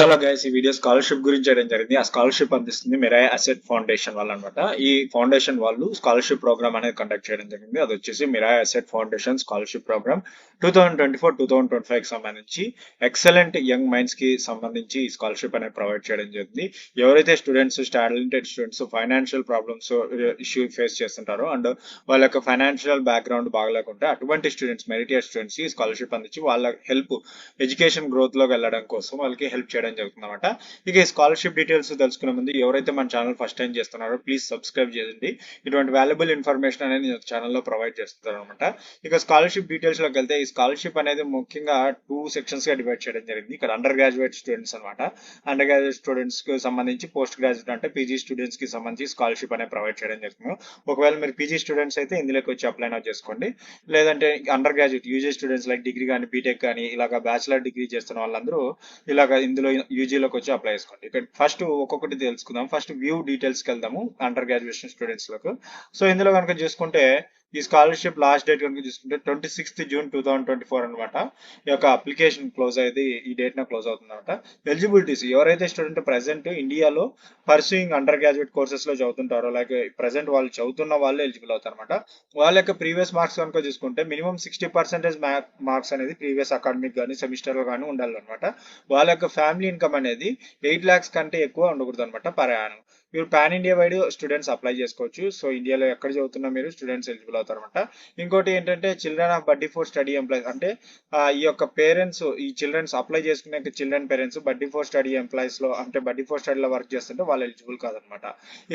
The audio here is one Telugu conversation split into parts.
హలో గైస్, ఈ వీడియో స్కాలర్షిప్ గురించి చేయడం జరిగింది. ఆ స్కాలర్షిప్ అందిస్తుంది మిరాయ్ అసెట్ ఫౌండేషన్ వాళ్ళు అనమాట. ఈ ఫౌండేషన్ వాళ్ళు స్కాలర్షిప్ ప్రోగ్రామ్ అనేది కండక్ట్ చేయడం జరిగింది. అది వచ్చేసి Mirae asset foundation scholarship program 2024-2025 కి సంబంధించి ఎక్సలెంట్ యంగ్ మైండ్స్ కి సంబంధించి ఈ స్కాలర్షిప్ అనేది ప్రొవైడ్ చేయడం జరిగింది. ఎవరైతే students talented students financial problems issue face చేస్తుంటారో అండ్ వాళ్ళ యొక్క ఫైనాన్షియల్ బ్యాక్గ్రౌండ్ బాగలేకుంటే అటువంటి స్టూడెంట్స్ మెరిటియర్ స్టూడెంట్స్ కి స్కాలర్షిప్ అందించి వాళ్ళ హెల్ప్ ఎడ్యుకేషన్ గ్రోత్ లోకి వెళ్ళడం కోసం వాళ్ళకి హెల్ప్ చేయడం జరుగుతుంది అనమాట. ఇక ఈ స్కాలర్షిప్ డీటెయిల్స్ తెలుసుకునే ముందు ఎవరైతే మన ఛానల్ ఫస్ట్ టైం చేస్తున్నారో ప్లీజ్ సబ్స్క్రైబ్ చేయండి. ఇటువంటి వాల్యుబుల్ ఇన్ఫర్మేషన్ అనేది నేను ఛానల్లో ప్రొవైడ్ చేస్తున్నాను అనమాట. ఇక స్కాలర్షిప్ డీటెయిల్స్ లోకి వెళ్తే ఈ స్కాలర్షిప్ అనేది ముఖ్యంగా 2 సెక్షన్స్ గా డివైడ్ చేయడం జరిగింది. ఇక్కడ అండర్ గ్రాడ్యుయేట్ స్టూడెంట్స్ అనమాట. అండర్ గ్రాడ్యుయేట్ స్టూడెంట్స్ కి సంబంధించి పోస్ట్ గ్రాడ్యుయేట్ అంటే పీజీ స్టూడెంట్స్ కి సంబంధించి స్కాలర్షిప్ అనేది ప్రొవైడ్ చేయడం జరుగుతుంది. ఒకవేళ మీరు పీజీ స్టూడెంట్స్ అయితే ఇందులోకి వచ్చి అప్లై చేసుకోండి. లేదంటే under graduate UG students like degree కానీ బీటెక్ కానీ ఇలాగ బ్యాచిలర్ డిగ్రీ చేస్తున్న వాళ్ళందరూ ఇలాగ ఇందులో యూజీలోకి వచ్చి అప్లై చేసుకోండి. ఇక్కడ ఫస్ట్ ఒక్కొక్కటి తెలుసుకుందాం. ఫస్ట్ వ్యూ డీటెయిల్స్ కి వెళ్దాము అండర్ గ్రాడ్యుయేషన్ స్టూడెంట్స్ లకు. సో ఇందులో కనుక చూసుకుంటే ఈ స్కాలర్షిప్ లాస్ట్ డేట్ కనుక చూసుకుంటే 26th June 2024 అనమాట. ఈ యొక్క అప్లికేషన్ క్లోజ్ అయ్యేది ఈ డేట్ నా క్లోజ్ అవుతుంది అనమాట. ఎలిజిబిలిటీస్ ఎవరైతే స్టూడెంట్ ప్రెసెంట్ ఇండియాలో పర్సూయింగ్ అండర్ గ్రాడ్యుయేట్ కోర్సెస్ లో చదువుతుంటారో లైక్ ప్రెసెంట్ వాళ్ళు చదువుతున్న వాళ్ళు ఎలిజిబుల్ అవుతారు అనమాట. వాళ్ళ యొక్క ప్రీవియస్ మార్క్స్ కనుక చూసుకుంటే మినిమం 60% మార్క్స్ అనేది ప్రీవియస్ అకాడమిక్ కానీ సెమిస్టర్ లో కానీ ఉండాలన్నమాట. వాళ్ళ యొక్క ఫ్యామిలీ ఇన్కమ్ అనేది 8 lakhs కంటే ఎక్కువ ఉండకూడదు అనమాట పర్ యానం. మీరు pan India wide students apply చేసుకోవచ్చు. సో ఇండియాలో ఎక్కడ చదువుతున్నా మీరు స్టూడెంట్స్ ఎలిజిబుల్ అవుతారు అనమాట. ఇంకోటి ఏంటంటే children of buddy four study employees అంటే ఈ యొక్క పేరెంట్స్ ఈ చిల్డ్రన్స్ అప్లై చేసుకునే చిల్డ్రన్ పేరెంట్స్ బడ్డీ ఫోర్ స్టడీ ఎంప్లాయీస్ లో అంటే బడ్డీ ఫోర్ స్టడీలో వర్క్ చేస్తుంటే వాళ్ళు ఎలిజిబుల్ కాదనమాట.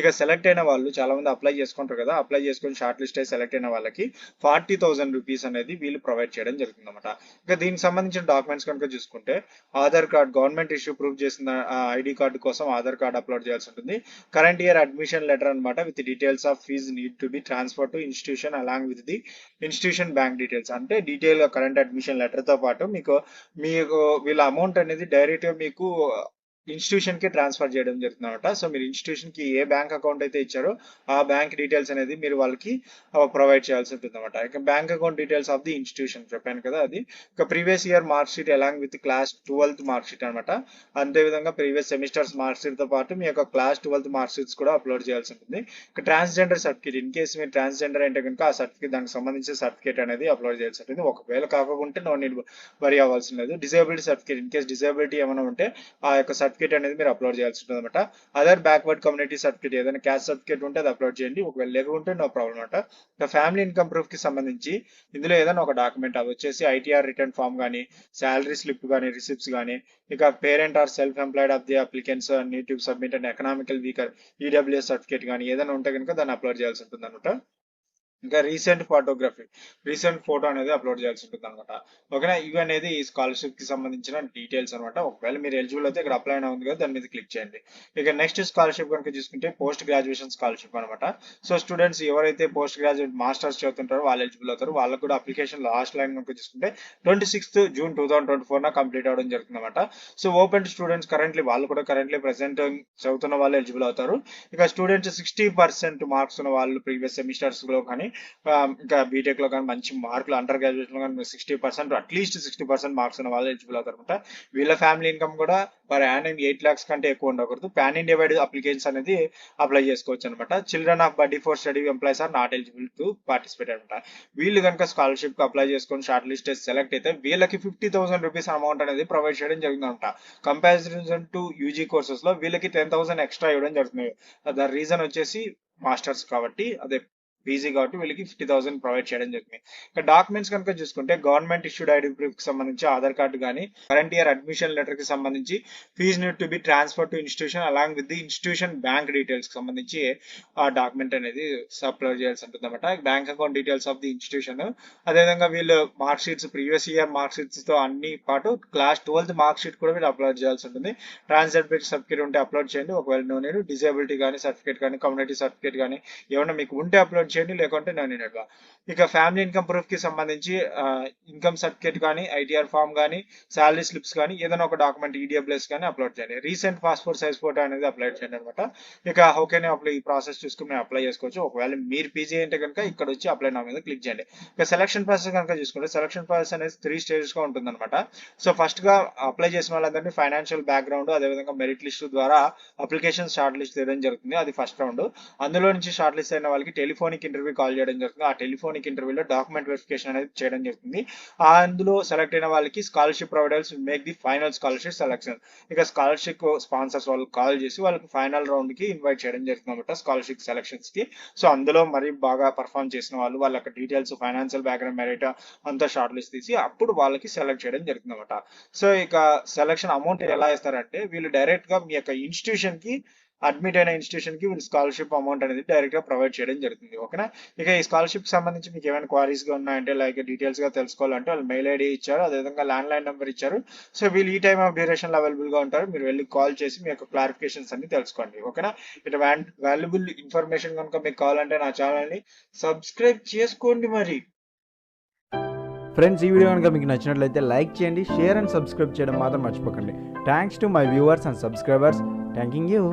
ఇక సెలెక్ట్ అయిన వాళ్ళు చాలా మంది అప్లై చేసుకుంటారు కదా, అప్లై చేసుకుని షార్ట్ లిస్ట్ అయి సెలెక్ట్ అయిన వాళ్ళకి 40,000 రూపీస్ అనేది వీళ్ళు ప్రొవైడ్ చేయడం జరుగుతుంది అనమాట. ఇక దీనికి సంబంధించిన డాక్యుమెంట్స్ కనుక చూసుకుంటే Aadhaar card government issue proof చేసిన ఐడి కార్డు కోసం ఆధార్ కార్డ్ అప్లోడ్ చేయాల్సి ఉంటుంది. కరెంట్ ఇయర్ అడ్మిషన్ లెటర్ అనమాట with details of fee need to be transfer to institution along with the institution bank details అంటే డీటెయిల్ కరెంట్ అడ్మిషన్ లెటర్ తో పాటు మీకు వీళ్ళ అమౌంట్ అనేది డైరెక్ట్ గా మీకు ఇన్స్టిట్యూషన్ కి ట్రాన్స్ఫర్ చేయడం జరుగుతుంది అనమాట. సో మీరు ఇన్స్టిట్యూషన్ కి ఏ బ్యాంక్ అకౌంట్ అయితే ఇచ్చారో ఆ బ్యాంక్ డీటెయిల్స్ అనేది మీరు వాళ్ళకి ప్రొవైడ్ చేయాల్సి ఉంటుంది అనమాట. ఇక bank account details of the institution చెప్పాను కదా అది. ఇక previous year mark sheet along with class 12th mark sheet అనమాట. అంతేవిధంగా ప్రీవియస్ సెమిస్టర్స్ మార్క్ షీట్ తో పాటు మీ యొక్క క్లాస్ 12th మార్క్ షీట్స్ కూడా అప్లోడ్ చేయాల్సి ఉంటుంది. ఇక ట్రాన్స్జెండర్ సర్టిఫికేట్ ఇన్ కేసు మీరు ట్రాన్స్జెండర్ అంటే కనుక ఆ సర్టిఫికేట్ దానికి సంబంధించిన సర్టిఫికేట్ అనేది అప్లోడ్ చేయాల్సి ఉంటుంది. ఒకవేళ కాకుంటే నో నీడ్ వరీ అవ్వాల్సిన లేదు. Disability certificate in case disability ఏమైనా ఉంటే ఆ యొక్క సర్టిఫికేట్ అనేది మీరు అప్లోడ్ చేయాల్సి ఉంటుంది అనమాట. అదర్ బ్యాక్వర్డ్ కమ్యూనిటీ సర్టిఫికేట్ ఏదైనా క్యాస్ట్ సర్టిఫికేట్ ఉంటే అది అప్లోడ్ చేయండి. ఒకవేళ లేకుంటే నో ప్రాబ్లం అనమాట. ఇక ఫ్యామిలీ ఇన్కమ్ ప్రూఫ్ కి సంబంధించి ఇందులో ఏదైనా ఒక డాక్యుమెంట్ అది వచ్చేసి ఐటీఆర్ రిటర్న్ ఫామ్ కానీ శాలరీ స్లిప్ కానీ రిసిప్ట్స్ కానీ ఇక parent are self employed of the applicants need to submit and economical weaker EWS certificate కానీ ఏదైనా ఉంటే కనుక దాన్ని అప్లోడ్ చేయాల్సి ఉంటుంది అనమాట. ఇంకా రీసెంట్ ఫోటో అనేది అప్లోడ్ చేయాల్సి ఉంటుంది అనమాట. ఓకేనా, ఇవి అనేది ఈ స్కాలర్షిప్ కి సంబంధించిన డీటెయిల్స్ అనమాట. ఒకవేళ మీరు ఎలిజిబుల్ అయితే ఇక్కడ అప్లై ఉంది కదా దాని మీద క్లిక్ చేయండి. ఇక నెక్స్ట్ స్కాలర్షిప్ కనుక చూసుకుంటే పోస్ట్ గ్రాడ్యుయేషన్ స్కాలర్షిప్ అనమాట. సో స్టూడెంట్స్ ఎవరైతే పోస్ట్ గ్రాడ్యుయేట్ మాస్టర్స్ చదువుతుంటారో వాళ్ళు ఎలిజిబుల్ అవుతారు. వాళ్ళకు కూడా అప్లికేషన్ లాస్ట్ లైన్ కనుక చూసుకుంటే 26th June 2024 కంప్లీట్ అవడం జరుగుతుంది అనమాట. సో ఓపెన్ స్టూడెంట్స్ వాళ్ళు కూడా కరెంట్లీ ప్రెసెంట్ చదువుతున్న వాళ్ళు ఎలిజిబుల్ అవుతారు. ఇక స్టూడెంట్స్ 60% మార్క్స్ ఉన్న వాళ్ళు ప్రీవియస్ సెమిస్టర్స్ లో కానీ ఇంకా బీటెక్ లో కానీ మంచి మార్కులు అండర్ గ్రాడ్యుయేషన్ లో కానీ 60% అట్లీస్ట్ 60% మార్క్స్ ఉన్న వాళ్ళు ఎలిజిబుల్ అవుతారు అనమాట. వీళ్ళ ఫ్యామిలీ ఇన్కమ్ కూడా పర్ యానం 8 lakhs కంటే ఎక్కువ ఉండకూడదు. పాన్ ఇండియా వైడ్ అప్లికేషన్స్ అనేది అప్లై చేసుకోవచ్చు అనమాట. Children of buddy four study employees are not eligible to participate అనమాట. వీళ్ళు కనుక స్కాలర్షిప్ కి అప్లై చేసుకొని షార్ట్ లిస్ట్ సెలెక్ట్ అయితే వీళ్ళకి 50,000 రూపీస్ అమౌంట్ అనేది ప్రొవైడ్ చేయడం జరుగుతుంది అనమాట. కంపారిజన్ టు యూజీ కోర్సెస్ లో వీళ్ళకి 10,000 ఎక్స్ట్రా ఇవ్వడం జరుగుతుంది. దాని రీజన్ వచ్చేసి మాస్టర్స్ కాబట్టి అదే పీజీ కాబట్టి వీళ్ళకి 50,000 ప్రొవైడ్ చేయడం జరిగింది. ఇక డాక్యుమెంట్స్ కనుక చూసుకుంటే గవర్నమెంట్ ఇష్యూడ్ ఐడి ప్రూఫ్ కి సంబంధించి ఆధార్ కార్డు కానీ కరెంట్ ఇయర్ అడ్మిషన్ లెటర్ కి సంబంధించి fee need to be transfer to institution along with the institution bank details కి సంబంధించి ఆ డాక్యుమెంట్ అనేది అప్లోడ్ చేయాల్సి ఉంటుంది అనమాట. Bank account details of the institution అదేవిధంగా వీళ్ళు mark sheets previous year mark sheets తో అన్ని పాటు క్లాస్ 12th మార్క్ షీట్ కూడా వీళ్ళు అప్లోడ్ చేయాల్సి ఉంటుంది. ట్రాన్స్జెండర్ సర్టిఫికేట్ ఉంటే అప్లోడ్ చేయండి. ఒకవేళ నో నీడ్ డిజేబిలిటీ కానీ సర్టిఫికేట్ కానీ కమ్యూనిటీ సర్టిఫికేట్ కానీ ఏమన్నా మీకు ఉంటే అప్లోడ్ చేయండి, లేకుంటే నాన్ ఇన్వాలిడ్. ఇక ఫ్యామిలీ ఇన్కమ్ ప్రూఫ్ కి సంబంధించి ఇన్కమ్ సర్టిఫికేట్ కానీ, ఐటీఆర్ ఫామ్ కానీ, శాలరీ స్లిప్స్ కానీ, ఏదైనా ఒక డాక్యుమెంట్ ఈడబ్ల్యూఎస్ కానీ అప్లోడ్ చేయండి. రీసెంట్ పాస్పోర్ట్ సైజ్ ఫోటో అనేది అప్లోడ్ చేయండి అనమాట. ఇక ఓకేనే అప్లై, ఈ ప్రాసెస్ చూసుకుని మేము అప్లై చేసుకోవచ్చు. ఒకవేళ మీరు పీజీ అంటే కనుక ఇక్కడ వచ్చి అప్లై నా మీద క్లిక్ చేయండి. ఇక సెలక్షన్ ప్రాసెస్ కనుక చూసుకుంటే సెలక్షన్ ప్రాసెస్ అనేది 3 స్టేజెస్ గా ఉంటుంది అనమాట. సో ఫస్ట్ గా అప్లై చేసిన వాళ్ళందరినీ ఫైనాన్షియల్ బ్యాక్గ్రౌండ్, అదేవిధంగా మెరిట్ లిస్ట్ ద్వారా అప్లికేషన్ షార్ట్ లిస్ట్ చేయడం జరుగుతుంది. అది ఫస్ట్ రౌండ్. అందులో నుంచి షార్ట్ లిస్ట్ అయిన వాళ్ళకి టెలిఫోనిక్ ఇంటర్వ్యూ కాల్ చేయడం జరుగుతుంది. ఆ టెలిఫోనిక్ ఇంటర్వ్యూలో డాక్యుమెంట్ వెరిఫికేషన్ అనేది చేయడం జరుగుతుంది. అందులో సెలెక్ట్ అయిన వాళ్ళకి scholarship providers make the final scholarship selection. ఇక స్కాలర్షిప్ స్పాన్సర్స్ వాళ్ళు కాల్ చేసి వాళ్ళకి ఫైనల్ రౌండ్ కి ఇన్వైట్ చేయడం జరుగుతుంది అనమాట, స్కాలర్షిప్ సెలక్షన్స్ కి. సో అందులో మరి బాగా పర్ఫామ్ చేసిన వాళ్ళు, వాళ్ళ డీటెయిల్స్, ఫైనాన్షియల్ బ్యాక్గ్రౌండ్, మెరిట్ అంతా షార్ట్ లిస్ట్ తీసి అప్పుడు వాళ్ళకి సెలెక్ట్ చేయడం జరుగుతుంది అనమాట. సో ఇక సెలక్షన్ అమౌంట్ ఎలా ఇస్తారంటే వీళ్ళు డైరెక్ట్ గా మీ యొక్క ఇన్స్టిట్యూషన్ కి, అడ్మిట్ అయిన ఇన్స్టిట్యూషన్ కి వీళ్ళు స్కాలర్షిప్ అమౌంట్ అనేది డైరెక్ట్ గా ప్రొవైడ్ చేయడం జరుగుతుంది. ఓకేనా. ఇక ఈ స్కాలర్షిప్ సంబంధించి మీకు ఏమైనా క్వారీస్ గా ఉన్నాయంటే, లైక్ డీటెయిల్స్ గా తెలుసుకోవాలంటే వాళ్ళు మెయిల్ ఐడి ఇచ్చారు, అదేవిధంగా ల్యాండ్ లైన్ నెంబర్ ఇచ్చారు. సో వీళ్ళు ఈ టైమ్ ఆఫ్ డ్యూరేషన్ అవైలబుల్ గా ఉంటారు. మీరు వెళ్ళి కాల్ చేసి మీ యొక్క క్లారిఫికేషన్స్ అన్ని తెలుసుకోండి. ఓకేనా. ఇటు వాల్యుబుల్ ఇన్ఫర్మేషన్ కనుక మీకు కావాలంటే నా ఛానల్ ని సబ్స్క్రైబ్ చేసుకోండి మరి. ఫ్రెండ్స్, ఈ వీడియో కనుక మీకు నచ్చినట్లయితే లైక్ చేయండి, షేర్ అండ్ సబ్స్క్రైబ్ చేయడం మాత్రం మర్చిపోకండి. Thanks to my viewers and subscribers. Thanking you.